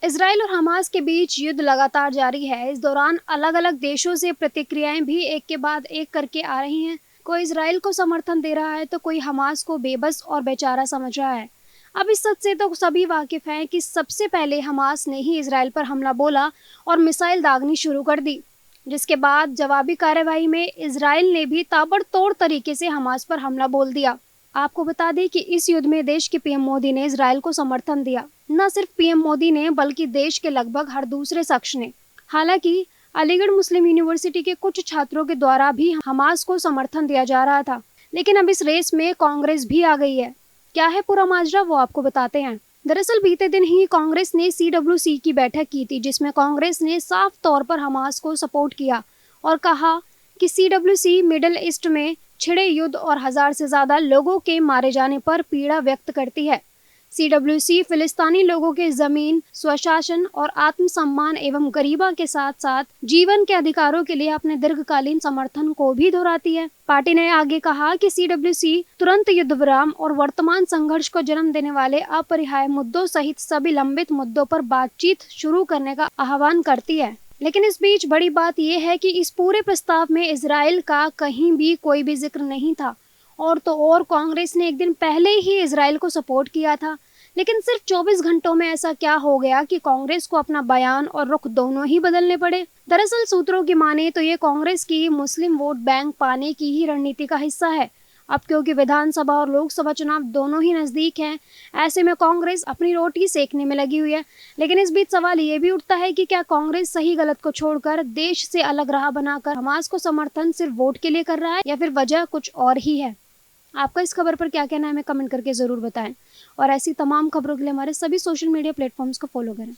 Israel और Hamas के बीच युद्ध लगातार जारी है। इस दौरान अलग अलग देशों से प्रतिक्रियाएं भी एक के बाद एक करके आ रही हैं। कोई इसराइल को समर्थन दे रहा है तो कोई हमास को बेबस और बेचारा समझ रहा है। अब इस सच से तो सभी वाकिफ हैं कि सबसे पहले हमास ने ही इसराइल पर हमला बोला और मिसाइल दागनी शुरू कर दी, जिसके बाद जवाबी कार्रवाई में इसराइल ने भी ताबड़तोड़ तरीके से हमास पर हमला बोल दिया। आपको बता दें कि इस युद्ध में देश के पीएम मोदी ने इसराइल को समर्थन दिया। न सिर्फ पीएम मोदी ने बल्कि देश के लगभग हर दूसरे शख्स ने। हालांकि अलीगढ़ मुस्लिम यूनिवर्सिटी के कुछ छात्रों के द्वारा भी हमास को समर्थन दिया जा रहा था, लेकिन अब इस रेस में कांग्रेस भी आ गई है। क्या है पूरा माजरा, वो आपको बताते हैं। दरअसल बीते दिन ही कांग्रेस ने CWC की बैठक की थी, जिसमें कांग्रेस ने साफ तौर पर हमास को सपोर्ट किया और कहा कि CWC मिडिल ईस्ट में छिड़े युद्ध और 1000 से ज्यादा लोगों के मारे जाने पर पीड़ा व्यक्त करती है। CWC फिलिस्तीनी लोगों के जमीन, स्वशासन और आत्मसम्मान एवं गरीबा के साथ साथ जीवन के अधिकारों के लिए अपने दीर्घकालीन समर्थन को भी दोहराती है। पार्टी ने आगे कहा कि CWC तुरंत युद्ध विराम और वर्तमान संघर्ष को जन्म देने वाले अपरिहार्य मुद्दों सहित सभी लंबित मुद्दों पर बातचीत शुरू करने का आह्वान करती है। लेकिन इस बीच बड़ी बात यह है कि इस पूरे प्रस्ताव में इजराइल का कहीं भी कोई भी जिक्र नहीं था। और तो और कांग्रेस ने एक दिन पहले ही इजराइल को सपोर्ट किया था। लेकिन सिर्फ 24 घंटों में ऐसा क्या हो गया कि कांग्रेस को अपना बयान और रुख दोनों ही बदलने पड़े। दरअसल सूत्रों की माने तो ये कांग्रेस की मुस्लिम वोट बैंक पाने की ही रणनीति का हिस्सा है। अब क्योंकि विधानसभा और लोकसभा चुनाव दोनों ही नजदीक हैं, ऐसे में कांग्रेस अपनी रोटी सेकने में लगी हुई है। लेकिन इस बीच सवाल ये भी उठता है कि क्या कांग्रेस सही गलत को छोड़कर देश से अलग राह बनाकर हमास को समर्थन सिर्फ वोट के लिए कर रहा है, या फिर वजह कुछ और ही है। आपका इस खबर पर क्या कहना है, हमें कमेंट करके जरूर बताएं। और ऐसी तमाम खबरों के लिए हमारे सभी सोशल मीडिया प्लेटफॉर्म्स को फॉलो करें।